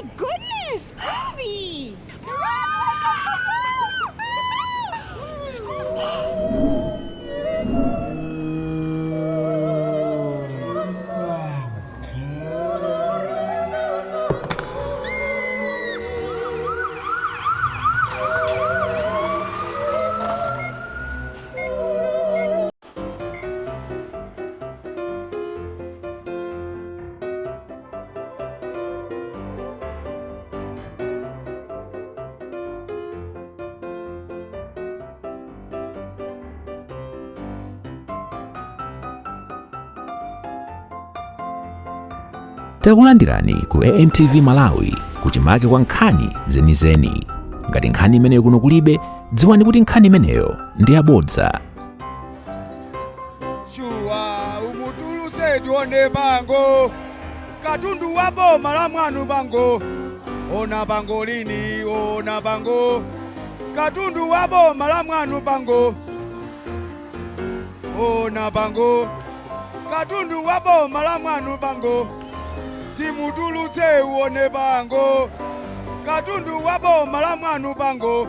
my goodness! Hurry! Takulandirani ku AMTV Malawi kuchimake kwa nkhani zenizeni. Ngati nkhani imeneyo kuno kulibe, dziwani kuti nkhani imeneyo ndi yabodza. Shuwa umutuluse tione bango, katundu wa boma la mwanu bango. Ona bango lini, ona bango, katundu wa boma la mwanu bango. Ona bango, katundu wa boma la mwanu bango. Timutulutse uone bango, katundu wa boma la mwanu bango.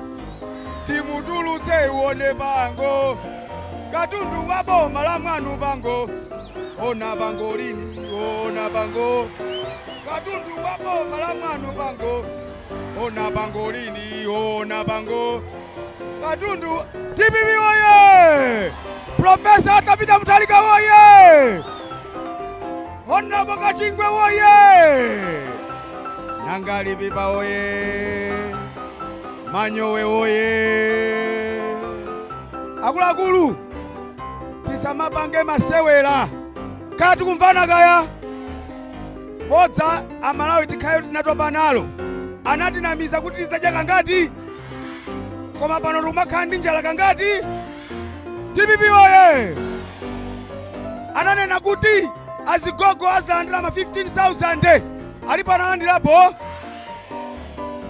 Timutulutse uone bango, katundu wa boma la mwanu bango. Ona bango lini, ona bango, katundu wa boma la mwanu bango. Ona bango lini, ona bango, katundu. TPP oye! Profesa Atapita Mutharika oye! Ona boka chingwe oye! Nangali biba oye! Manyowe oye! Akulu tisamapange masewera kati kumvana kaya bodza amalawi tikhayo tinatopa nalo anatinamiza kuti tisadya kangati koma pano tumakhala ndi njala kangati. TPP oye! Ananena kuti azigogo azalandira ma 15,000 ali pano alandirapo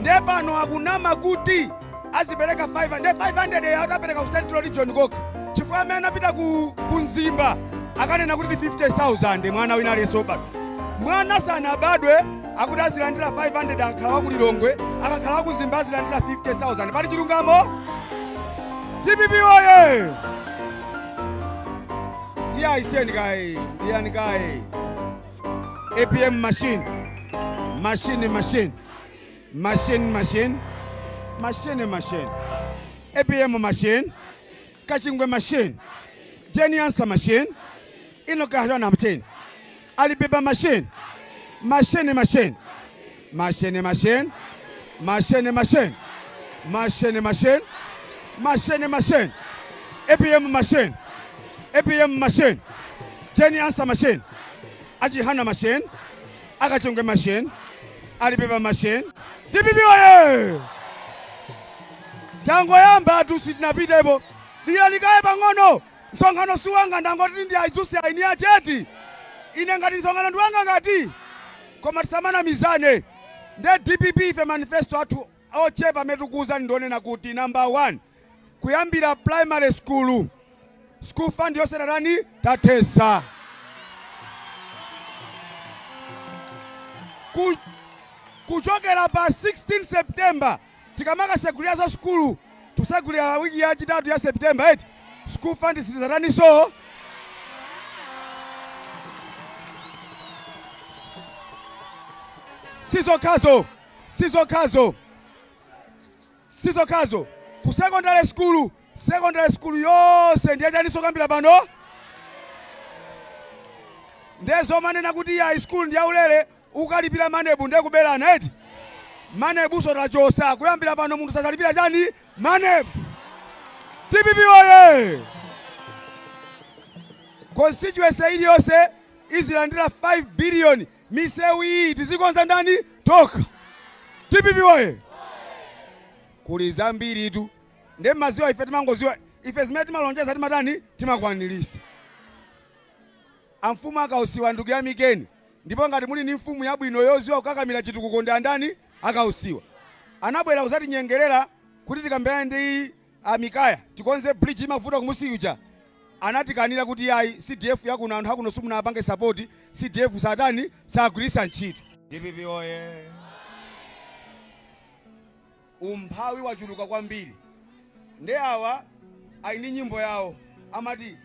nde pano akunama kuti azipereka 500 nde 500 atapereka ku Central Region koka chifukwa amene anapita ku Mzimba akanena kuti 50,000 mwana wina aliyense. Mwana sanabadwe akuti azilandira 500 akakhala ku Lilongwe akakhala ku Mzimba azilandira 50,000 pali chilungamo. TPP oye! Yeah, iseni kai, yani kai. APM machine, machine, machine, machine, machine, machine, machine. APM machine, Kachingwe machine, Jenny Answer machine, Inokahana machine, Alibaba machine, machine, machine, machine, machine, machine, machine, machine, machine, machine, machine, APM machine. APM machine, Jenny Answer machine, Ajihana machine, Akachungwe machine, Alibaba machine. TPP oye! Tango yamba tusitinapita ipo. Lila likae pangono, nsongano suwanga ndangoti ndi aizusi aini acheti. Ine ngati nsongano nduwanga ngati. Koma tisamana mizane. Nde DPP ife manifesto atu ochepa metukuza ndonena kuti number 1. Kuyambira primary school. School fund yose nadani tatesa. Kuchokera pa 16 September tikamaka sekulia za skulu tusekulia wiki ya chitatu ya September eti school fund sizatani so sizo kazo ku secondary school yose ndiye chani sokambira pano ndezo manena kuti ya school ndi yaulere ukalipira manebu nde kubelana eti manebu so tachosa kuyambira pano munthu sazalipira chani manebu. TPP oye! Constituency iliyonse izilandira 5 billion misewu iyi tizikonza ndani toka. TPP oye! Kuli zambiri tu nde maziwa ife timangoziwa ife zimene timalonjeza timatani timakwanilisa. Amfumu akausiwa ndugu ya Mikeni ndipo ngati muli ni mfumu yabwino yoziwa kukakamira chitukuko ndi andani akausiwa. Anabwera kuzati nyengerera kuti tikambirane ndi Mikaya tikonze bridge imavuta kumusiuja. Anatikanira kuti yayi CDF yakuno anthu akuno sumuna apange support CDF satani sagwirisa ntchito. DPP oye! umphawi wachuluka kwambiri. Nde awa aini nyimbo yawo amati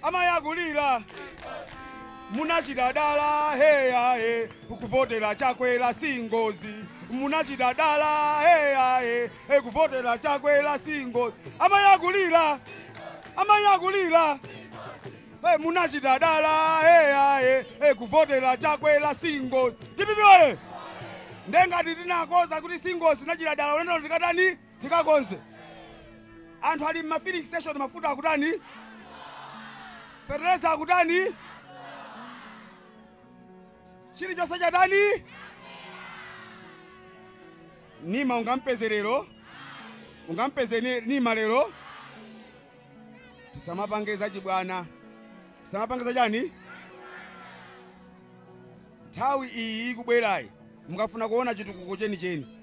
amayakulira munachidadala heya he kuvotera chakwera singozi munachidadala heya he kuvotera chakwera singozi amayakulira hey, munachidadala heya he kuvotera chakwera singozi tipipiwe ndengati tinakoza kuti singozi nachidadala unendo tikatani tikakonze anthu ali ma filling station mafuta akutani fertilizer akutani chilichonse chatani nima ungampeze lero ungampeze nima lero tisamapangeza chibwana tisamapangeza chani nthawi iyi ikubwerayi mukafuna kuona chitukuko chenicheni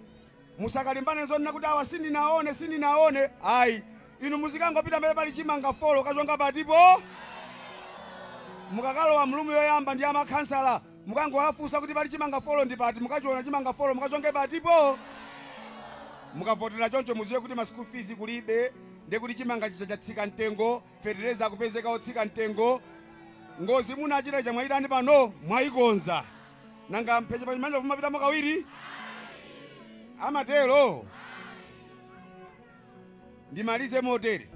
musakalimbane zonena kuti awa sindinaone ayi inu muzikangopita mbele pali chimanga folo kachonga patipo mukakalowa mlumu yoyamba ndi amakhansala mukangowafunsa kuti pali chimanga folo ndi pati mukachiona chimanga folo mukachonge patipo mukavotera choncho muziwe kuti ma school fees kulibe ndi kuti chimanga chicha chatsika mtengo fertilizer akupezeka otsika mtengo ngozi munachita chamwayitani pano mwayikonza nanga mpheche pachimanja vumapitamo kawiri amatero. Ndimalize motere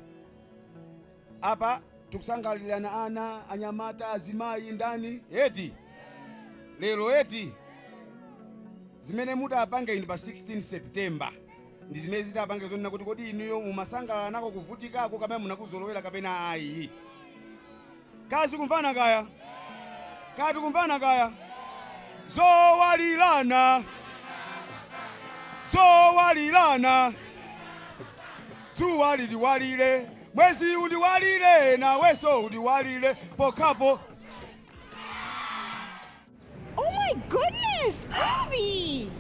apa tikusangalirana ana anyamata azimayi ndani eti lero eti zimene mutapange inu pa 16 September ndi zimene zitapange zonena kuti kodi inuyo mumasangalala nako kuvutikako kamene munakuzolowera kapena ayi kazi kumvana kaya kati kumvana kaya zowalilana dzuwa liwalire mwezi uliwalire naweso uliwalire pokapo. Oh my goodness! Bobby!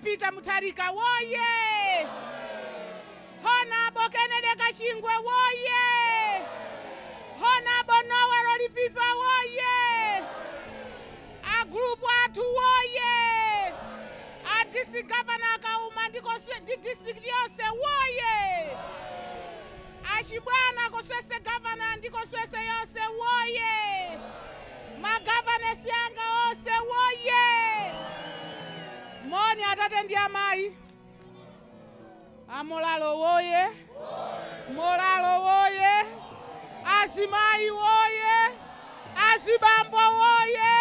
Peter Mutharika woye! Honorable Kennedy Kashingwe woye! Honorable Noah Rolipipa woye! A group watu woye! A district governor Kauma ndiko district yose woye! A Shibwana koswese governor ndiko swese yose woye! Ma governors yanga ose woye! Moni atate ndi amayi amolalo woye molalo woye azimayi woye azibambo woye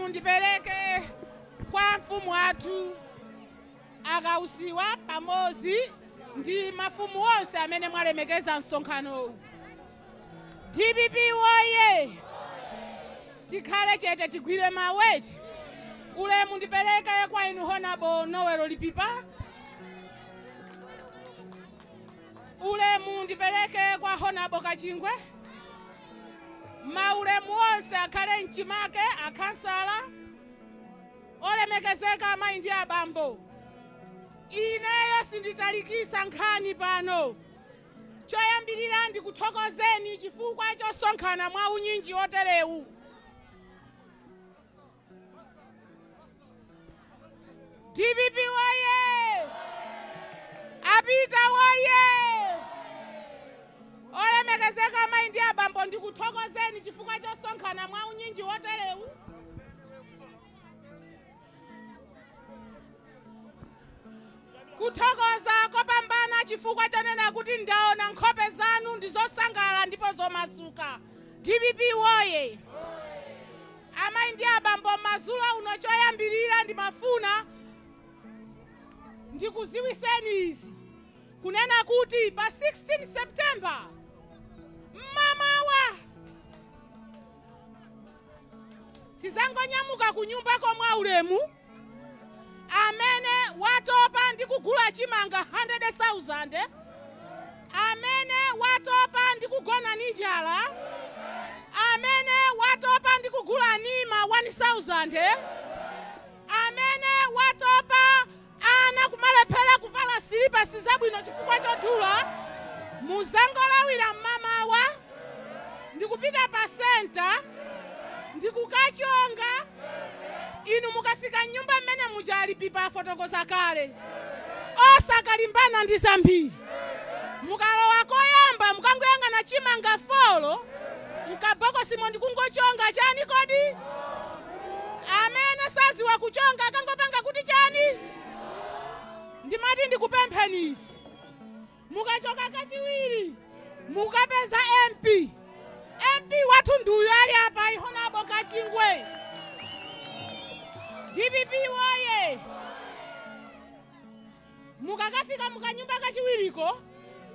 ndipeleke kwa mfumu athu akausiwa pamozi ndi mafumu onse amene mwalemekeza msonkhano. DPP woye! Tikhale chete tigwire maweti. Ulemu ndipeleke kwa inu Honorable Noah Rolipipa. Ulemu ndipeleke kwa Honorable Kachingwe. Maulemu onse akhale mchimake akhansala olemekezeka amayi ndi abambo. Ineyo sinditalikisa nkhani pano. Choyambirira ndikuthokozeni chifukwa chosonkhana mwa unyinji oterewu. DPP woye! Apita woye! Olemekezeka amayi ndi abambo ndikuthokozeni chifukwa chosonkhana mwa unyinji oterewu. ndikuthokoza kopambana chifukwa chanena kuti ndaona nkhope zanu ndizosangalala ndipo zomasuka. DPP woye! Amayi ndi abambo, madzulo uno choyambirira ndimafuna ndikuziwiseni izi kunena kuti pa 16 September mmamawa tizangonyamuka ku nyumba komwe ulemu amene watopa ndi kugula chimanga 100,000, amene watopa ndi kugona ndi njala, amene watopa ndi kugula nima 1,000, amene watopa ana kumalephera kuvala silipasi zabwino chifukwa chodula, muzangolawira mmamawa ndikupita pa senta ndikukachonga. Inu mukafika nyumba mmene mujalipipa afotokoza kale osakalimbana ndi zambiri. Mukalowa koyamba mukangoyang'ana chimanga folo mkabokosimo ndikungochonga chani kodi? Amene saziwa kuchonga akangopanga kuti chani? Ndimati ndikupempheni izi. Mukachoka kachiwiri mukapeza MP wathu nduyo ali apa ihonabo Kachingwe. DPP woye! Mukakafika mukanyumba kachiwiriko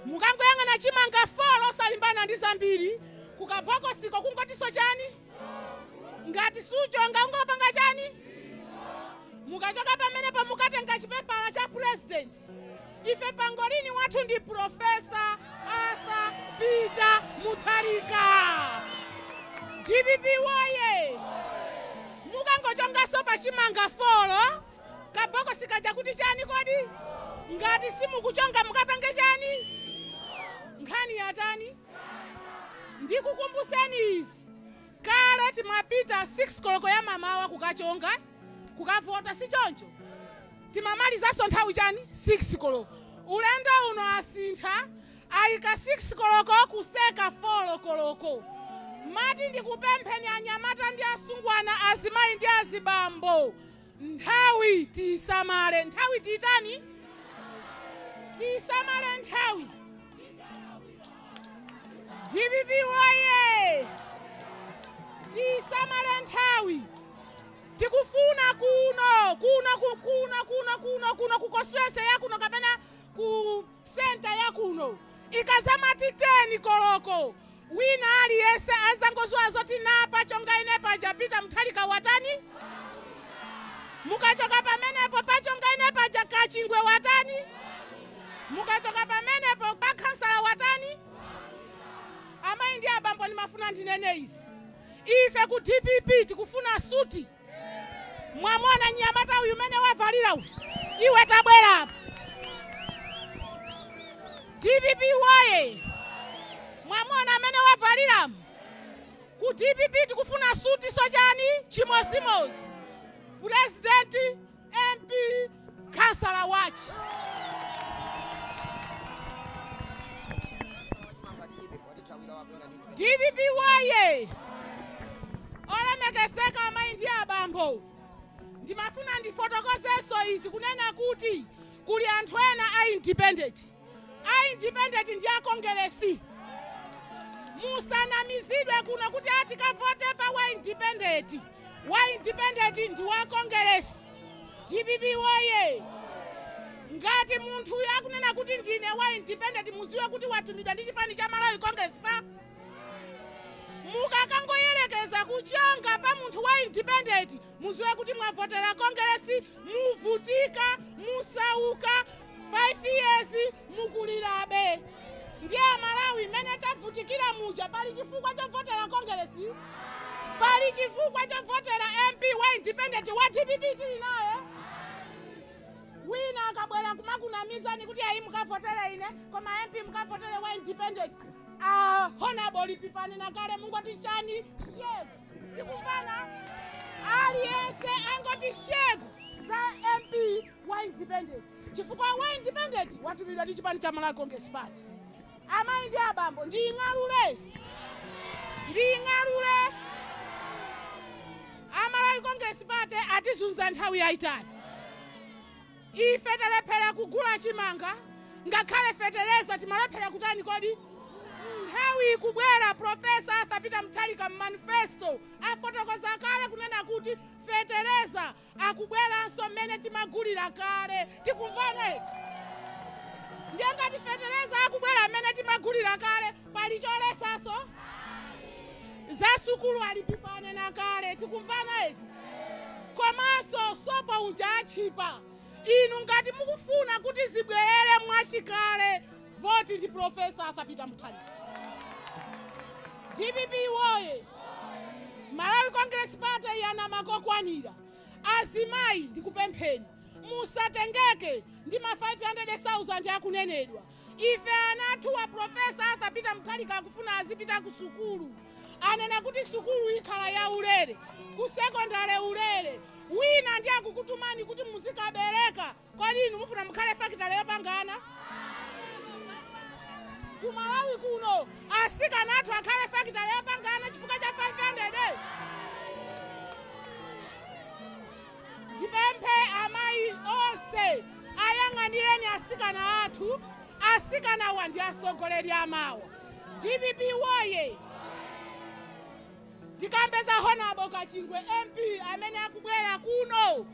mukangoyang'ana chimanga folo osalimbana ndi zambiri kukabokosiko kungotiso chani? Ngati suchonga ungopanga chani? Mukachoka pamenepo mukatenga chipepala cha president. Ife pangolini wathu ndi Profesa Arthur Peter Mutharika. DPP woye! Mukangochongaso pa chimanga folo kabokosi kaja kuti chani kodi? Ngati simukuchonga mukapange chani? Nkhani yatani? Ndikukumbuseni izi. Kale timapita 6 koloko ya mamawa kukachonga kukavota si choncho. Timamalizaso nthawi chani? 6 koloko. Ulendo uno asintha ayika 6 koloko kuseka 4 koloko. Mati ndikupempheni anyamata ndi asungwana, azimayi ndi azibambo, nthawi tisamale. Nthawi titani? Tisamale nthawi. DPP woye! Tisamale nthawi. Tikufuna kuno kukoswese yakuno kapena ku senta yakuno ikazamati 10 koloko wina aliyese azangozwa zoti napa chonga ine paja Peter Mutharika watani? Mukachoka pamenepo pachonga ine paja Kachingwe watani? Mukachoka pamenepo pa kansala watani? Amayi ndi abambo nimafuna ndinene izi. Ife ku DPP tikufuna suti. Mwamona nyamata uyu mene wavalira uyu. Iwe tabwera apa. DPP woye! Mwamona mene wavalira. Ku DPP tikufuna suti sochani chimosimosi. President, MP, kansala wachi. DPP woye! Olemekeseka amayi ndi abambo. Ndimafuna ndifotokozeso izi kunena kuti kuli anthu ena independent ndi akongeresi. Musanamizidwe kuno kuti ati kavote pa independent ndi wakongeresi. DPP woye! Ngati munthu uyu akunena kuti ndine independent muziwe kuti watumidwa ndi chipani cha Malawi Congress pa. Mukakangoyerekeza kuchonga pa munthu independent muziwe kuti mwavotera kongeresi, muvutika, musauka, 5 years mukulirabe. Ndiye Malawi mene tavutikira muja pali chifukwa chovotera kongeresi? Pali chifukwa chovotera MP independent wa DPP tili naye? Wina akabwera kumakunamizani kuti ayi mukavotere ine koma MP mukavotere independent. Honorable pipani na kale mungoti chani? Shegu. Tikufana? Aliyese angoti shegu za MP independent. Chifukwa independent watumidwa ndi chipani cha Malawi Congress Party. Amayi ndi abambo nding'alule. Malawi Congress Party atizunza nthawi yayitali. ife talephera kugula chimanga ngakhale fetereza timalephera kutani kodi. Nthawi ikubwera Profesa Arthur Peter Mutharika manifesto afotokoza kale kunena kuti fetereza akubweranso mmene timagulira kale. Tikumvane? Ndiye ngati fetereza akubwera mmene timagulira kale pali cholesaso? Za sukulu alipipane na kale. Tikumvana eti? Komanso sopa uja achipa. Inu ngati mukufuna kuti zibwerere mwachikale, voti ndi Profesa Arthur Peter Mutharika. DPP woye. Malawi Congress Party yana makokwanira. Azimayi ndikupempheni musatengeke ndi ma 500,000 akunenedwa. Ife anathu wa Profesa Arthur Peter Mutharika akufuna azipita ku sukulu. Anena kuti sukulu ikhala ya ulere, ku sekondare ulere. Wina ndi akukutumani kuti muzikabereka. Kodi inu mufuna mukhale fakitale yopangana? Kumalawi kuno asikana athu akhale fakitale yopangana chifukwa cha 500. Ndipemphe amayi onse ayang'anireni asikana athu. Asikana wa ndi asogoleri amawa. DPP woye. Tikambeza Honorable Kachingwe MP amene akubwera kuno.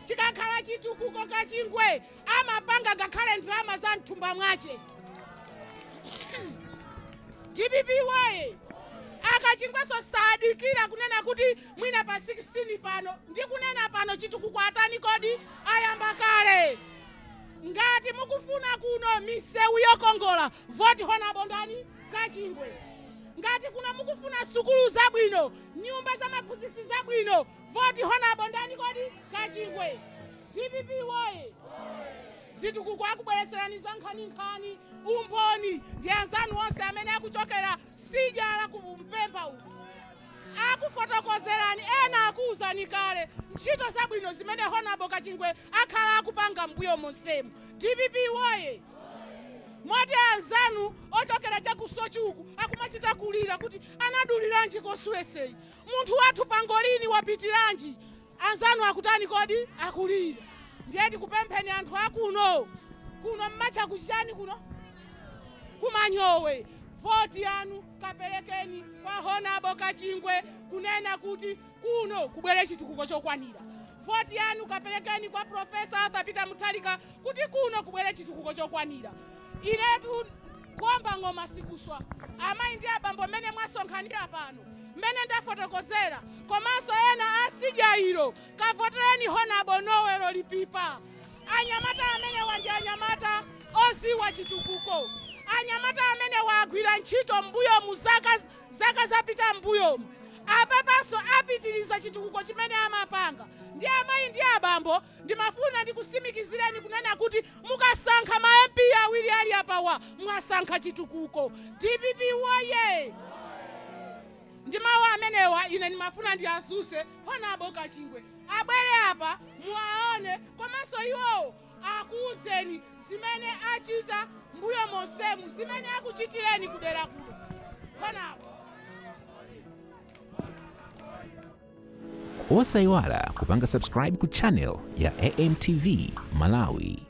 Chikakhala chitukuko Kachingwe amapanga ngakhale ndrama za mthumba mwache. DPP woye. Akachingweso sadikira kunena kuti mwina pa 16 pano ndi kunena pano chitukuko atani kodi ayamba kale. Ngati mukufuna kuno misewu yokongola, voti Honorable ndani Kachingwe. Ngati kuna mukufuna sukulu zabwino, nyumba za maphunzitsi zabwino, voti Honorable ndani kodi Kachingwe. DPP woye. Zitukuko akubwereserani za nkhani umboni ndi anzanu onse amene akuchokera sijala kumpemba uku. Akufotokozerani ena akuuzani kale ntchito zabwino zimene Honorable Kachingwe akhala akupanga mbuyo monsemu. DPP woye. Moti anzanu ochokera chakusochuku akumachita kulira kuti anaduliranji kosuwesei. Munthu wathu pangolini wapitiranji. Anzanu akutani kodi akulira. Ndiye tikupempheni anthu akuno. Kuno mmacha kuchani kuno? Kumanyowe. Voti yanu kaperekeni kwa Honorable Kachingwe kunena kuti kuno kubwere chitukuko chokwanira. Voti yanu kaperekeni kwa Profesa Arthur Peter Mutharika kuti kuno kubwere chitukuko chokwanira. Inetu kuomba ngoma sikuswa. Amayi ndi abambo mene mwasonkhanira pano. Mene ndafotokozera. Komanso ena asijairo. Kavotereni Honorable Noel Lipipa. Anyamata amene wandi anyamata oziwa chitukuko. Anyamata amene wagwira ntchito mbuyo mu zaka zapita mbuyo. Apepanso apitiriza chitukuko chimene amapanga. Ndi amayi ndi abambo ndimafuna ndikusimikizireni kunena kuti mukasankha ma MP awiri ali apawa mwasankha chitukuko. DPP woye. Ndimawu amenewa ine ndimafuna ndiasuse Honorable Kachingwe. Abwere apa muwaone komanso iwo akuuzeni zimene achita mbuyo monsemu zimene akuchitireni kudera kuno. Honorable. Osayiwala kupanga subscribe ku channel ya AMTV Malawi.